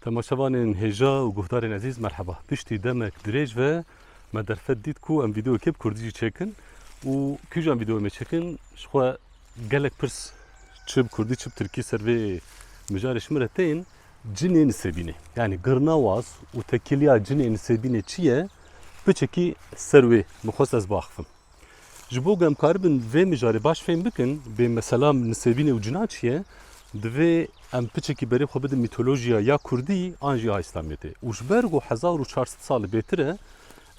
تماشاوان هجا و گفتارین عزیز مرحبا پشتی دمک دریج و ما درفت دید کو ام ویدیو کب کردی چکن و کیجا ام ویدیو میچکن شخوا گلک پرس چب کردی چب ترکی سر و مجارش مرتين جني نسبينه يعني قرناواز وتكليا جني نسبينه چيه بچكي سروي مخصص باخفم جبو قام كاربن في مجاري باش فين بكن بمثلا نسبينه وجنا چيه دوی ام پچکی بری خو بده میتولوژیا یا کردی آنجی ها اسلامیته وشبرگو 1400 سال بهتره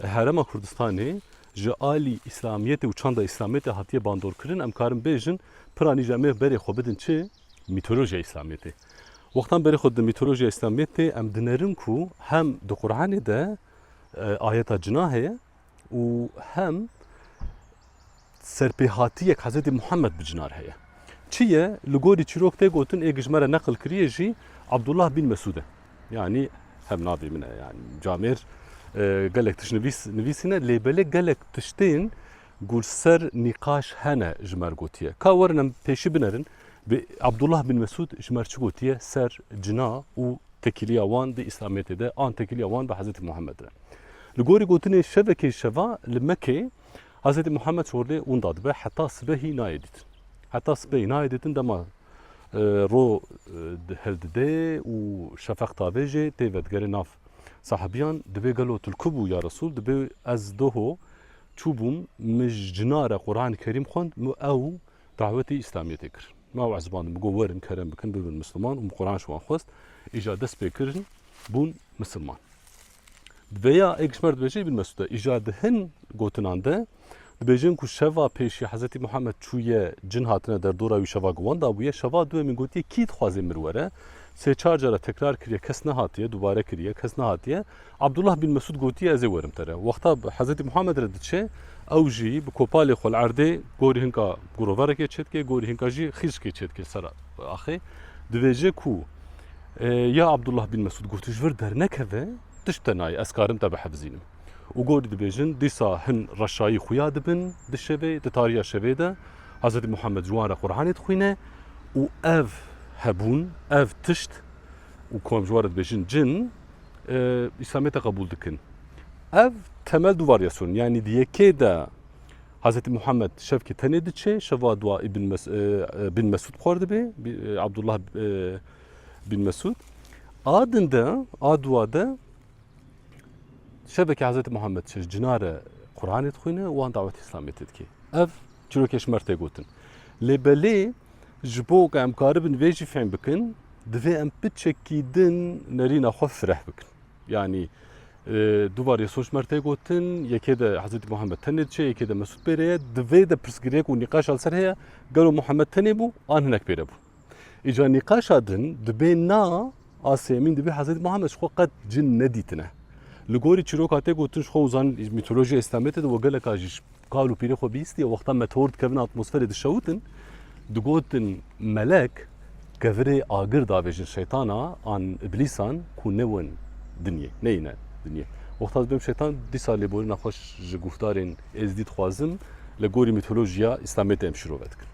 هرم کردستانی جالی اسلامیت و چند اسلامیت هاتیه باندور کردن ام کارم بیجن پرانی جامعه بری خو بدن چه میتولوژیا اسلامیته وقتا بری خود میتولوژیا اسلامیته ام دنرم کو هم دو قرآن ده آیات جناهه و هم سرپیهاتیه حضرت محمد بجنار هه چیه لگوری چیروک ته گوتن اگجمره نقل کریه جی عبدالله بن مسعود يعني هم نابي منه يعني جامر قالك نویسینه لیبله قالك تشتين قول سر نقاش هنا جمر قوتيه كاورنم پیشی بنرن عبدالله بن مسعود جمر چه قوتيه سر جنا و تکیلیا وان دی اسلامیت ده آن تکیلیا وان به حضرت محمد ده لگوری گوتن شبکه شوا لمکه حضرت محمد شورده اون داد به حتی صبحی نایدید حتی صبحی نایدیدن دما رو هلده و شفق تابجه تیودگری ناف صحابیان دبی گلو تلکبو یا رسول دبی از دوهو چوبوم مش جنار قرآن کریم خوند او دعوتی اسلامیت کر ما او عزبان مگو ورن کرم بکن ببن مسلمان و قرآن شوان خواست ایجا دست بکرن بون مسلمان دبیا اکشمر دبیجی بن مسعود ایجا دهن گوتنانده دبیجن کو شوا پیشی حضرت محمد چویه جن هاتنه در دورا وی شوا گوان دا بویه شوا دو من گوتی کیت خوازه مروره سه چهار جرا تکرار کریه کس نه هاتیه دوباره کریه کس نه هاتیه عبدالله بن مسعود گوتی از ورم تره وقتا حضرت محمد رد چه او جی بکوپال خل عرده گوری هنگا گرووره که چت که گوری هنگا جی خیش که چت که سر آخه دبیجه کو یا عبدالله بن مسعود گوتیش ور در نکوه تشتنای اسکارم تا بحفظینم وقول دبيجن ديسا هن رشاي خويا دبن دشبه دتاريا شبه ده حضرت محمد جوان قرآن تخوينه و اف هبون اف تشت وكم جوار دبيجن جن اسلاميت قبول دكن اف temel duvaryasyon yani diye ki de Hazreti Muhammed şevki tenediçe şeva dua bin Mesud kordu be Abdullah bin Mesud adında aduada شبكة حضرت محمد شش جنارة قرآن تخوينه وان دعوة إسلامية تدكي أف جروكش مرتي قوتن لبلي جبوك أم كاربن فيجي فين بكن دفي أم بتشكي دن نرينا خوف فرح بكن يعني دوبار يسوش مرتي قوتن يكيدا حضرت محمد تند شيء يكيدا مسعود بيريه دفي دا برسكريك ونقاش على سر هي قالوا محمد تنبو آن هناك بيربو إجا نقاش هادن دبينا آسيمين دبي حضرت محمد شخو قد جن نديتنا لگوری چیروک آتی گوتنش خوزان میتولوژی اسلامیت دو وگله کاجیش قالو پیری خو بیستی وقتا متورد کبن اتمسفر دشوتن دو گوتن ملک کفری آگر داویجن شیطانا آن ابلیسان کو نون دنیا نه دنیا وقتا بیم شیطان دی سالی بوری نخوش جگفتارین ازدید خوازم لگوری میتولوژیا اسلامیت امشرو بدکن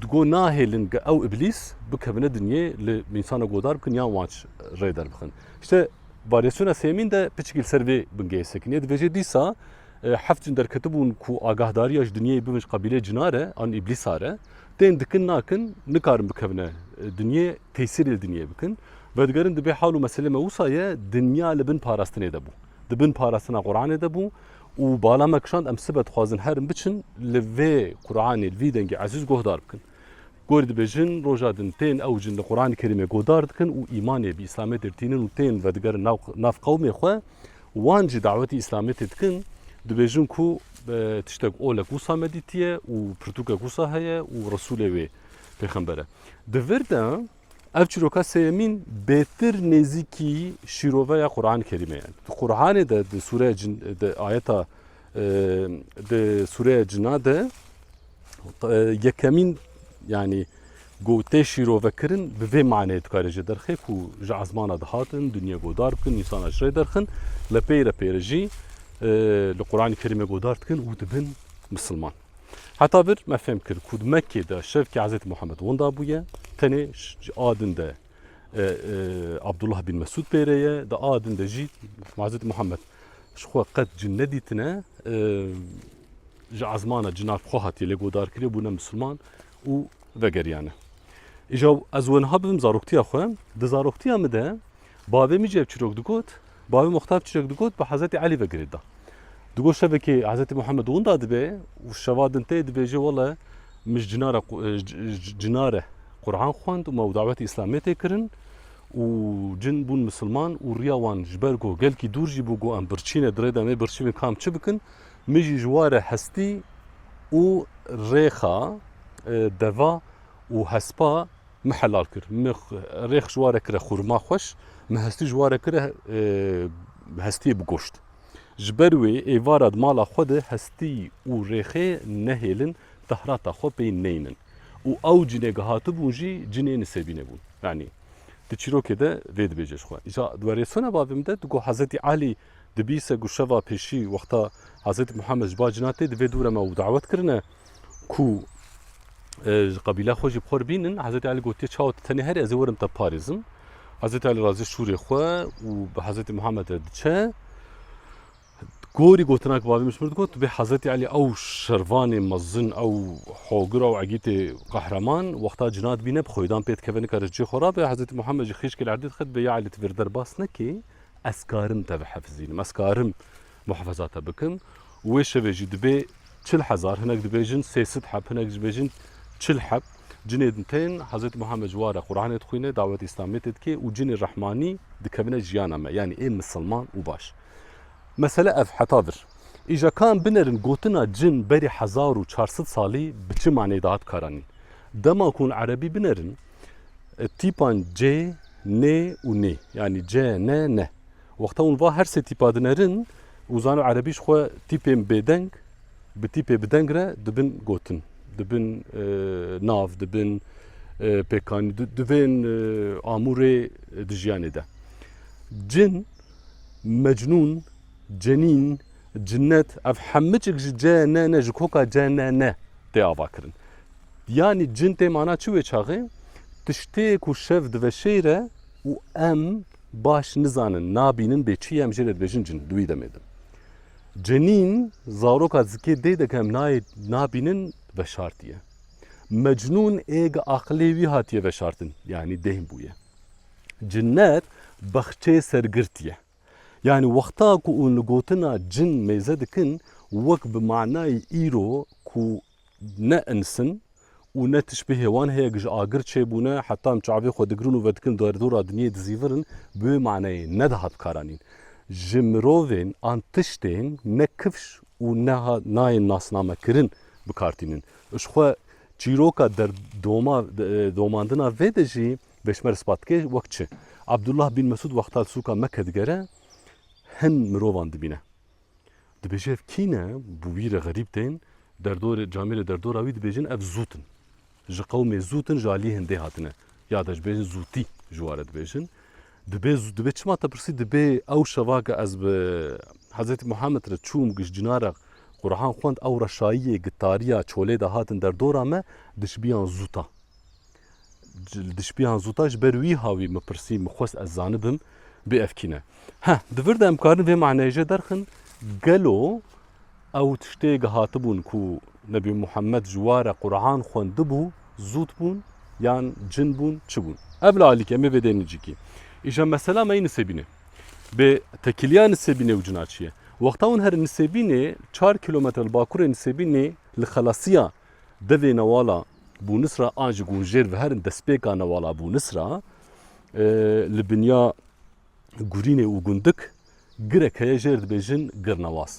دو ناهلن او ابلیس بکبنه دنیا لانسان گودار بکن یا وانچ ریدر بخن işte varyasyon semin de piçkil servi bingey sekiniye dvece disa haftin der ketibun ku agahdari yaş dünyayı bimiş kabile cinare an iblis are den dikin nakin nikarim bikevne dünya tesir el dünya bikin ve digerin de halu mesele mevsaya dünya lebin parastın edebu dibin parastına Kur'an edebu u balama kşand em sibet xwazin herin biçin leve Kur'an el videnge aziz gohdar bikin گورد بجن روجادن تین اوجن القرآن الكريم گودار دکن و ایمان بی اسلامیت ارتینن و تین و دیگر ناف قومی خو وانج دعوتی اسلامیت دکن دبجن کو تشتاق اولک وصا مدیتیه و پرتوکا وصا هيا و رسوله و پیغمبره دوردا افچروکا سیمین بهتر نزیکی شیروه قرآن الكريم يعني القرآن ده سوره جن ده آیتا ده سوره جنا ده یکمین يعني قوتي شيرو فكرن بفي معنى تكارج درخي كو جعزمانا دهاتن دنيا قودار بكن انسان اشري درخن لبيرا جي القرآن الكريم قودار تكن ودبن مسلمان حتى بر ما فهم كر كود مكة دا شفكي حضرت محمد وندا بويا تاني آدن دا عبد الله بن مسعود بيريه دا آدن دا جيت مع حضرت محمد شخوا قد جندي تنا جا عزمانه جنار خوهاتي لگو دار کری بونه مسلمان و وگریانه ایجا از ونها بیم زاروکتیا خوام ده زاروکتیا مده باوی می جب چروک دکوت باوی مختاب چروک دکوت به حضرت علی وگریده دگو شبه که حضرت محمد اون داده به و شوادن تید به جه والله مش جناره قرآن خواند و ما دعوت اسلامیت کرن و جن بون مسلمان و ریاوان جبرگو گل کی دور جی بوگو ام برچینه دريدا مي برچین کام چه بکن میجی جواره هستی و ریخا دوا و هسپا محلال کر ریخ جواره کره خورما خوش مهستی جواره کره هستی بگوشت جبروی ایوارد مالا خود هستی و ریخه نهیلن تهراتا خو بین نینن و او جنه گهاتو بونجی جنه نسبینه بون یعنی تشيروكي ده فيد بيجش خو اجا دوريسونا بابم ده تقول حضرت علي دبيسه گوشوا پیشی وقتا حضرت محمد جبا جناته ده دور ما دعوت کرنه کو قبيله خوجي بخور بينن حضرت علي قلت چاو تني هر از ورم تا پاريزم حضرت علي راضي شوري خو و حضرت محمد دچه گوری گوتناک بابی مشمرد گوت به حضرت علی او شروان مزن او حوگر او عگیت قهرمان وقتا جنات بینه بخویدان پیت کفن کرجی خراب حضرت محمد جی خیش کل عدد خد به علی تفر درباس نکی اسکارم تبع حفظینم اسکارم محافظات بکم و شبجی دبی 40,000 هناك دبيجن 300 حب هناك دبيجن 40 حب جنيدتين حضرت محمد جواره قرآن تخوينه دعوة اسلامية تدكي وجن الرحماني دكبنا جيانا ما يعني ايه مسلمان وباش مسألة اف حتاdır إذا كان بنرن قوتنا جن بري 1400 سالي بچه معنى دهات كارانين دما كون عربي بنرن تيبان جي ني و ني يعني جي ن وقتا اون هر سه تيبا دنرن وزانو عربيش خو تيبين بدنگ بتيبي بدنگ را دبن قوتن دبن ناف دبن بيكان دبن آمور دجياني ده جن مجنون جنين جنات اف حمچك جانا جكوكا جانا تي اباكرن يعني جن تي معنا چوي چاغي تشتي كو شف دفشيره و ام باش نزانن نابينن بچي ام جرد بجن جن دوي دمدم جنين زاروكا زكي دي دكم ناي نابينن بشارتيه مجنون ايغ عقلي وي هاتيه بشارتن يعني دهم بويه جنات بخچه سرگرتيه يعني وقتا كو نقوتنا جن ميزدكن وك بمعنى ايرو كو نأنسن و نتشبه وان هيك اگر چبونه حتى مچاوي خودگرون و ودكن دور دنيا دزيفرن بمعنى ندهت كارانين جمروين ان تشتين نكفش و نها ناي ناسنامه كرن بكارتينن اشخو چيروكا در دوماندنا ودجي بشمر سپاتكي وقت عبد الله بن مسعود وقتا سوكا مكه دگره هن مروان دبینه دبیجه کینه بویر غریب تین در دور جامعه در دور اوی دبیجن اف زوتن ج قوم زوتن جالی هنده هاتنه یادش بیجن زوتی جواره دبیجن دبی چما تپرسی دبی او شواک از به حضرت محمد را چوم گش جناره قرآن خوند او رشایی گتاریا چوله ده هاتن در دور ما دشبیان زوتا دشبیان زوتا جبروی هاوی مپرسی مخوست از زانبم بأفكينا ها دفرد امكارن في معنى جا درخن قالوا او تشتيق هاتبون كو نبي محمد جواره قرآن خوان دبو زوت بون يان جن بون چبون قبل عليك امي بدين نجيكي اجا مثلا ما ينسبينه بتكليان نسبينه وجناتشيه وقتاون هر نسبينه 4 كيلومتر باكور نسبينه لخلاصيا دفي نوالا بو نسرا انج گونجير و هر دسبيكا نوالا بو نسرا لبنيا گورینه و گوندک گرک هیا جرد بیجن گرنواز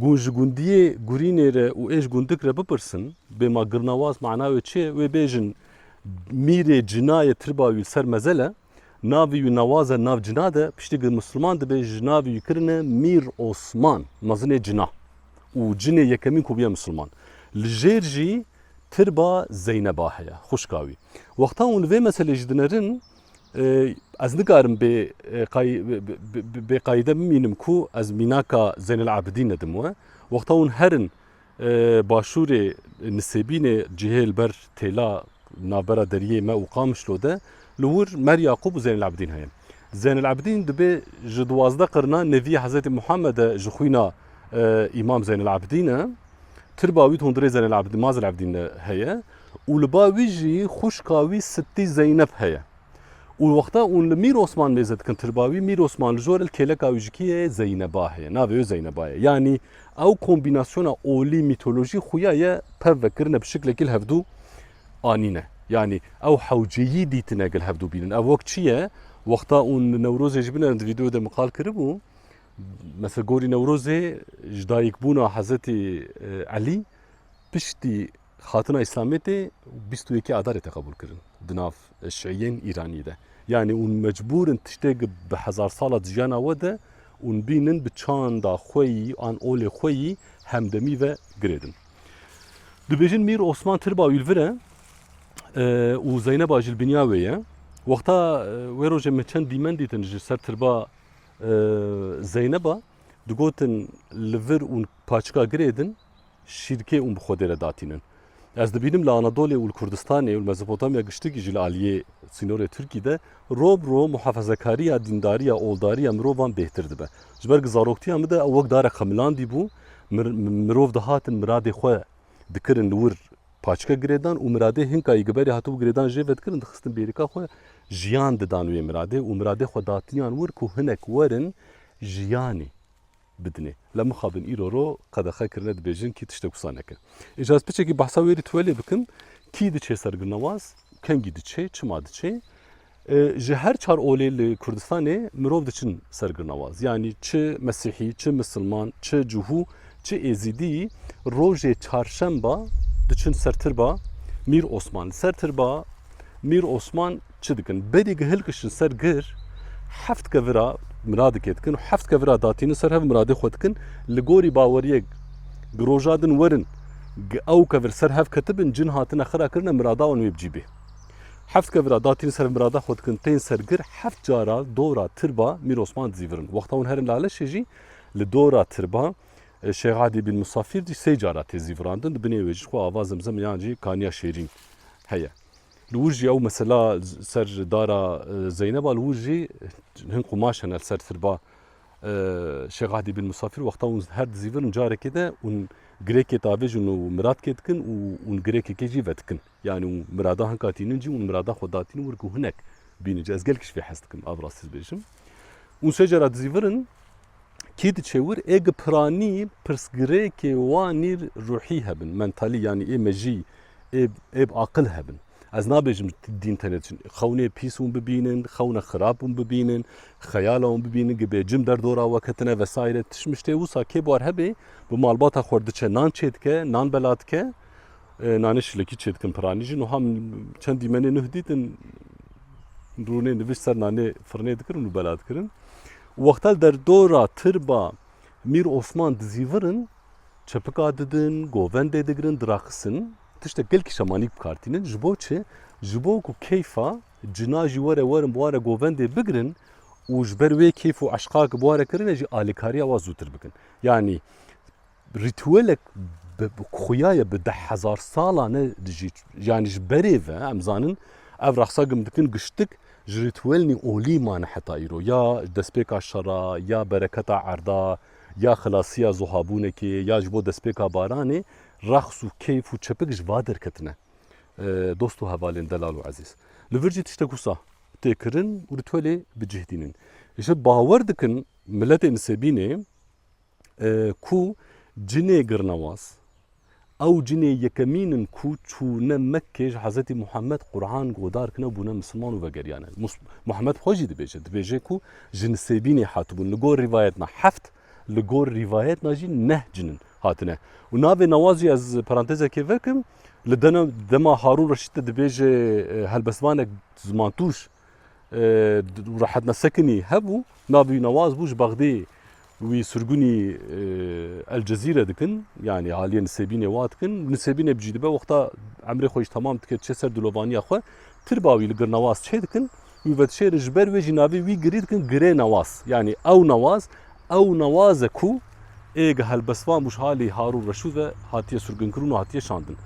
گونج گوندیه گورینه ره و ایش گوندک ره بپرسن به ما گرنواز معناوی چه و بیجن میره جنای ترباوی سر مزله ناوی و نواز ناو جناده پشتی گر مسلمان ده بیج ناوی کرنه میر عثمان مزنه جنا و جنه یکمین کوبیه مسلمان لجیر جی تربا زینبا هیا خوشکاوی وقتا اون وی مسئله جدنرین از نگارم به قاعده می‌بینم کو از میناکا زین العابدین ندموه وقتا اون هرن باشور نسبین جهل بر تلا نابرا دریه ما وقامش لوده لور مر يعقوب وزين العابدين هيا زين العابدين دبي جدوازده قرنا نبي حضرت محمد جخوينا امام زين العابدين ترباوي هندري زين العابدين مازن العابدين هيا ولباوي جي خوشكاوي ستي زينب هيا والوقتا والمير عثمان ميزت كان ترباوي مير عثمان الجور الكيلكاوي جكيه زينبا هيا نافيو زينبا يعني او كومبيناسيون اولي ميثولوجي خويا يا بفكرنا بشكل كل هفدو انينه يعني او حوجي دي تناقل هفدو بينن او وقت شيء وقتا اون نوروز جبنا الفيديو ده مقال كربو مثلا قولي نوروز جدايك بونا حضرتي علي بشتي خاتنا اسلاميتي بيستو يكي عدارة قبول كرن دناف الشيعيين ايراني ده يعني اون مجبور تشتاق بحزار صالة جانا وده اون بينن بتشان دا خوي ان اولي خوي همدمي و گريدن دبيجن مير عثمان ترباوي الفرا وزينب اجل بنياويه وقتا ويرو جمتشن ديمن ديتن سر تربا زينبا دگوتن لفر اون پاچکا گریدن شرکه اون بخودره داتینن از دبینم لانادولی و کردستانی و مزپوتامیا گشتگی جل علیه سینور ترکی ده رو محافظه‌کاری دینداری اولداری مروان بهتر دبه جبر زاروکتی هم ده اوق داره خملان دی بو مروف دهاتن مراد خو دکرن ور پاچکا گریدان و مراده هنکای گبری هاتو گریدان جوید کرن دخستن بیریکا خو جیان ددانوی مراده و مراده خو داتیان ور کو هنک ورن جیانی بدنه لما خابن ايرورو قد خاكرنا دبيجن كي تشتكسانك اجاز بيچي بحثا ويري تولي بكن كي دي چه سرگنواز كان گي دي چه چما دي چه جهر چار اولي لكردستاني مروف دچن سرگنواز يعني چه مسيحي چه مسلمان چه جوهو چه ازيدي روجه چارشنبا دچن سرتربا مير عثمان سرتربا مير عثمان چه دكن بدي گهلكشن سرگر حفت كفرا مراد كيتكن وحفت كفرا داتين سر هف مراد خودكن لغوري باوريه جروجادن ورن او كفر سر هف كتبن جن هاتنا خرا كرنا مرادا ون بجيبه حفت كفرا داتين سر مرادا خودكن تين سرگر حفت جارا دورا تربا مير عثمان زيفرن وقتا ون هرن لاله شيجي لدورا تربا شيخ عادي بن مصافير دي سي جارا تزيفراندن بني وجه خو اواز زمزم يعني كانيا شيرين هيا الورجي او مثلا سر دارا زينب الورجي هن قماشن السر تربا شيخ عادي بن مسافر وقتا هر زيفر جاره كده ون غريكي تافيج انه مراد كتكن ون غريكي كيجي فتكن يعني مرادا هن كاتينجي ون مرادا خداتين وركو هناك بين جاز قالكش في حستكم ابراس بيجم ون شجره زيفرن كيد تشور اج براني برس غريكي وانير روحي هبن منتالي يعني اي مجي اي عقل هبن از نابجم دين تنتشن خونه بيسون ببينن خونه خرابون ببينن خيالون ببينن جبه جم در دورا وقتنا وسايره تشمشته وسا كبار هبه بمالباتا خوردچه نان چيتكه نان بلاتكه نانش لکی چيتكن پرانيجن و هم چند دیمنه نهدیتن رونه نوشتر نانه فرنه دکرن و بلات کرن وقتال در دورا تربا مير عثمان دزيفرن چپکا ددن گوونده دگرن دراخسن تشتا قلك شمانيك بكارتينن جبوتشي جبوكو كيفا جناجي ورا بوارا غوفندي بقرن وجبروي كيفو عشقاك بوارا كرن اجي اليكاريا وازوتر بكن يعني ريتوالك بخويايا بدح هزار صالة دجي يعني جبريفا امزانن افرح ساقم دكن قشتك جريتوالني اولي ما نحتا ايرو يا دسبيكا الشرا يا بركتا عرضا يا خلاصيا زهابونكي يا جبو دسبيكا باراني رخص و كيف و چپک جوادر کتنه دوستو حوالين دلال و عزيز لورجي تشتكوسا تكرن و رتولي بجهدينن ايش باور دكن ملت انسبينه كو جني قرنواس او جني يكمين كو چونه مكه حضرت محمد قرآن قدار كنا بونا مسلمان و وگريانه محمد خوجي دبيجه كو جنسبينه حاتبون لغور روايتنا حفت لغور روايتنا جي نه جنن هاتنه و ناوی نوازی از پرانتزه که وکم لدنا دما هارون رشید دبیجه هلبسوانک زمانتوش راحت نسکنی هبو ناوی نواز بوش بغدی وی سرگونی الجزیره دکن يعني حاليا نسبینه وات کن نسبینه بجید به وقتا عمر خوش تمام تکه چه سر دلوانی خو ترباوی لگر نواز چه دکن وی ود شهر جبر و جنابی وی گرید کن گره نواز يعني او نواز کو ايج هالبسوان مش حالي هارون رشود هاتيه سرگن كرون و هاتيه شاندن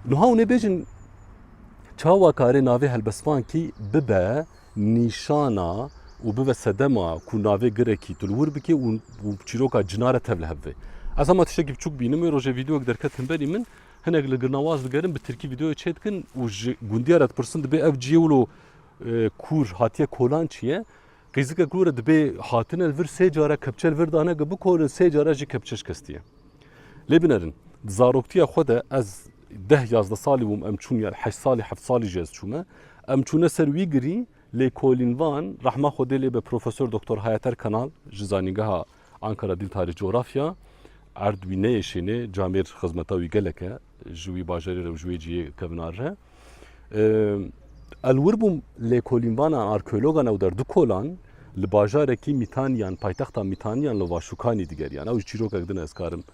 نو هاو نبيجن çawa kare navê helbestvankî bibe nîşana û bibe sedema ku navê girekî tu li wir bike û çîroka cinare tev li hev ve. Ez hema tiştekî biçûk bînim ê rojê vîdeoyek derketin berî min hinek li girnawaz digerin bi tirkî vîdeoyê çê dikin û ji gundiya re dipirsin dibe ev ciyewlo kur hatiye kolan çi ye qîzikek were dibe hatine li vir sê care kepçe li vir dane ku bikorin sê care jî kepçe şikestiye. Lê binerin di zaroktiya xwe de ez 10-11 salî bûm em çûn ya 8 salî 7 salî jî ez çûme em çûne ser wî girî lê kolînvan rehma Xwedê lê be Profesör Doktor Hayater Kanal ji zanîngeha Ankara Dîl Tarîh Coğrafya Erdwîneyê şênê camêr xizmeta wî gelek e ji wî bajarê re û ji wê ciyê kevinar re. El wir bûm lê kolînvanan arkeologan ew der du kolan li bajarekî Mîtaniyan paytexta Mîtaniyan li Vaşûkanî digeriyan. Ew ji çîrokek din ez karim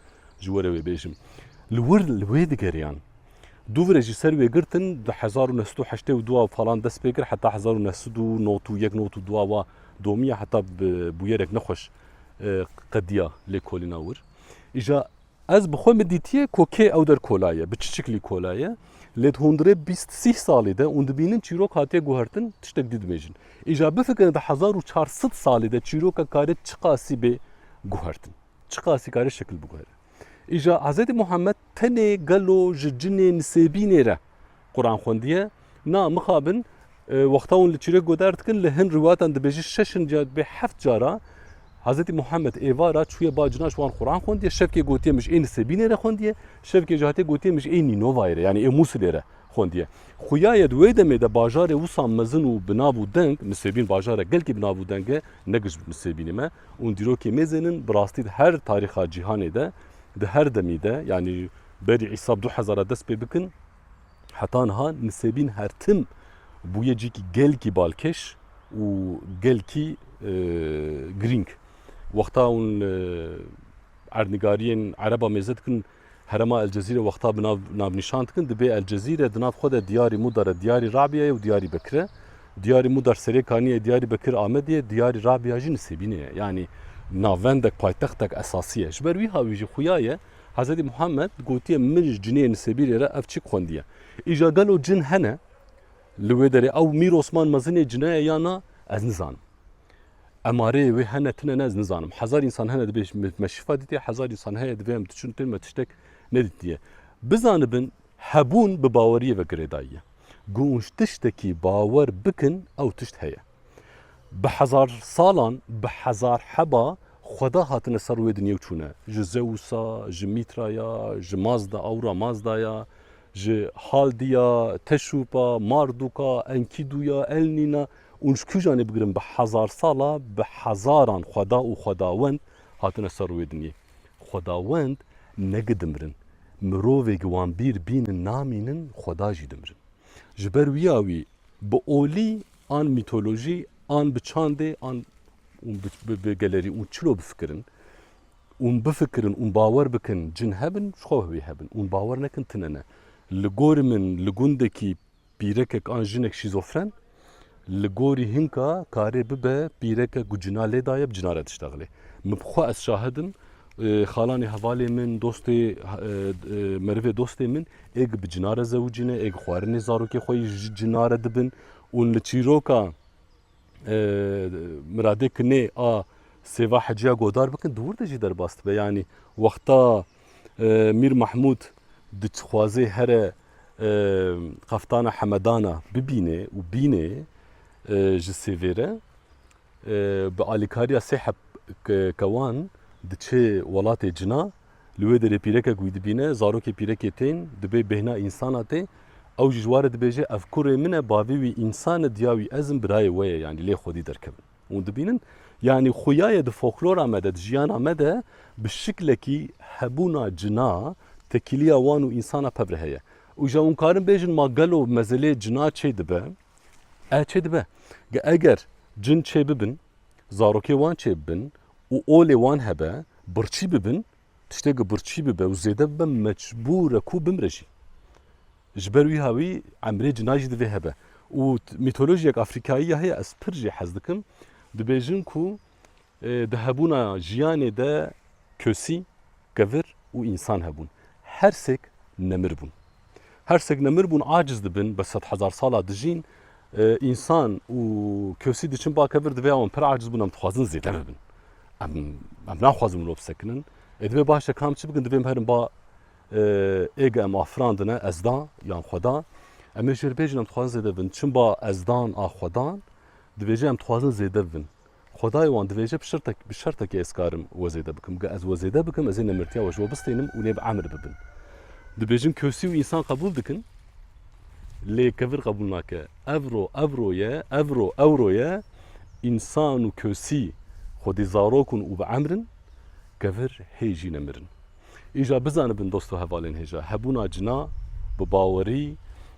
ji were wê bêjim. Li wir li wê digeriyan. Du vire jî ser wê girtin di 1982 falan dest pê kir heta 1991 wa domiya heta bûyerek nexweş qediya lê kolîna wir. İja ez bi xwe min dîtiye ku kê ew der kolaye bi çi şiklî kolaye lê di hundirê 23 salî de û dibînin çîrok hatiye guhertin tiştek dî dimêjin. İja bifikirin di 1400 salî de çîrokek kare çi qasî bê guhertin. Çi qasî kare şekil biguhere. İja Hz. Muhammed tenê gelo ji cinê nisêbînê re Quran xwendiye na mixabin wexta hûn li çîrek godar dikin li hin riwatan dibêjî şeşin bê heft cara Hz. Muhammed êvara çûye ba cina ji wan Quran xwendiye şevkê gotiye mij ê nisêbînê re xwendiye şevkê jî hatiye gotiye mij ê Nînovayê re yani ê Musilê re xwendiye. Xuyaye di wê demê de bajarê wisa mezin û bi nav û deng nisêbîn bajara gelkî bi nav û deng e negiş nisêbînê me û dîrokê mêzênin bi rastî her tarîxa cîhanê de di her demî de yani berî îsab 2000 dest pê bikin heta niha nisêbîn her tim bûye cîkî gelkî balkêş û gelkî girîng. Wexta hûn erdnigariyên Ereba mêze dikin herema Elcezîrê wexta bi navnîşan dikin dibe Elcezîrê di nav xwe de diyarî Mudar e diyarî Rabiyayê û diyarî Bekir e. Diyarî Mudar serê kaniyê diyarî Bekir Amediyê diyarî Rabiya jî nisêbînê ye yani navendek paytextek esasî ye. Ji ber wî havî jî xuyaye Hz. Muhammed gotiye min ji cinê nisêbîrê re ev çi xwendiye. İja gelo cin hene li wê derê ew Mîr Osman mezinê cineye ya na ez nizanim. Emareyê wê hene tune ne ez nizanim. Hezar însan hene dibe me şifa dîtiye hezar însan heye divê em diçûn tê me tiştek nedîtiye. Bizanibin hebûn bi baweriyê ve girêdayî ye. Gunj tiştekî bawer bikin ew tişt heye. Bi hezar salan bi hezar heba Xweda hatine ser wê dinyê çûne ji Zewsa, ji Mîtraya, ji Mazda Awra Mazdaya, ji Haldiya, Teşûpa, Marduka, Enkiduya, Elnîna û ji kûjanê bigirin bi hezar sala bi hezaran Xweda û Xwedawend hatine ser wê dinyê. Xwedawend negidimirin. Mirovê wan bîr bînin namînin Xweda jî dimirin. Ji ber wîya wî bi olî an mîtolojî an bi çandê an bi gelerî û çilo bifikirin û bawer bikin cin hebin ji xwe wê hebin û bawer nekin tune ne. Li gorî min li gundekî pîrekek an jinek şîzofren li gorî hinka karê bibe pîrekek ku cina lê daye bi cina re diştexile. Min bi xwe ez şahidim xalanê hevalê min dostê merivê dostê min êk bi cina re zewicîne êk xwarinê zarokê xwe ji cina re dibin û li çîroka miradê kinê a sêva heciya godar bikin dûr de jî derbas dibe yani wexta Mîr Mahmûd dixwaze here qeftana hemedana bibîne û bîne ji sêvê re bi alîkariya sê heb kewan diçe welatê cina li wê derê pîrekek wî dibîne zarokê pîrekê tên dibe bêhna însana tê ew jî ji ware dibêje ev kurê min e bavê wî însan diya wî ezim birayê we ye yani lê xwedî derkevin û dibînin yani xuyaye di folklora me de di jiyana me de bi şiklekî hebûna cina tekîliya wan û însana pevre heye û ja hûn karin bêjin ma gelo mezelê cina çê dibe çê dibe eger cin çê bibin zarokê wan çê bibin û olê wan hebe birçî bibin tiştekî birçî bibe û zêde bibe mecbûr e ku bimre jî. Ji ber wî havî emrê cina jî divê hebe û mîtolojiyek Afrikayî heye ez pir jî hez dikim dibêjin ku di hebûna jiyanê de kösî, kevir û însan hebûn. Her sêk nemir bûn. her sek nemir bun aciz dibin be 100,000 sala dijin insan û kösî diçin bakevir divê wan pir aciz bûn em dixwazin zêde bibin. Em naxwazin mirov bisekinin. Divê baş kam çi bikin divê herin ba êge em afirandine ezda yan xweda em ê jê re bêjin em dixwazin zêde bibin. Çimba ezdan a xwedan dibêje em dixwazin zêde bibin. Xwedayê wan dibêje bi şertekê ez karim we zêde bikim. Ge ez we zêde bikim ez ê nemirtiya we ji we bistênim û lê bi emir bibin. Dibêjin kösî û însan qebûl dikin lê kevir qebûl nake. Evroye însan û kösî xwedî zarokun û bi emrin kevir hê jî nemirin. Îja bizanibin dost û hevalên hêja hebûna cina bi bawerî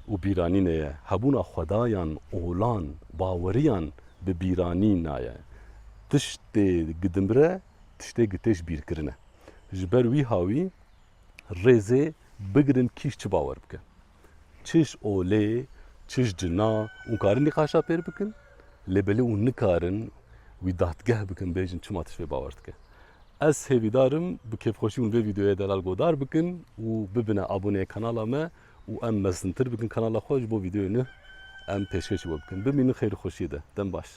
û bîranî neye. Hebûna xwedayan olan baweriyan bi bîranî naye. Tiştê gidimre tiştê gitêj bîrkirin e. Ji ber wî hawî rêzê bigirin kîj çi bawer bike. Çiş olê, çiş cina û karin nîqaşa pêr bikin lê belê û nikarin wî dadgeh bikin bêjin çima tişt vê bawer dike. Ez hêvîdarim bi kêfxweşî hûn vê vîdeoya delal godar bikin û bibine aboneyê kanala me û em mezintir bikin kanala xwe ji bo vîdeoyê nû em pêşkêşî we bikin. Bimînin xêrî xweşiyê de. Dem baş.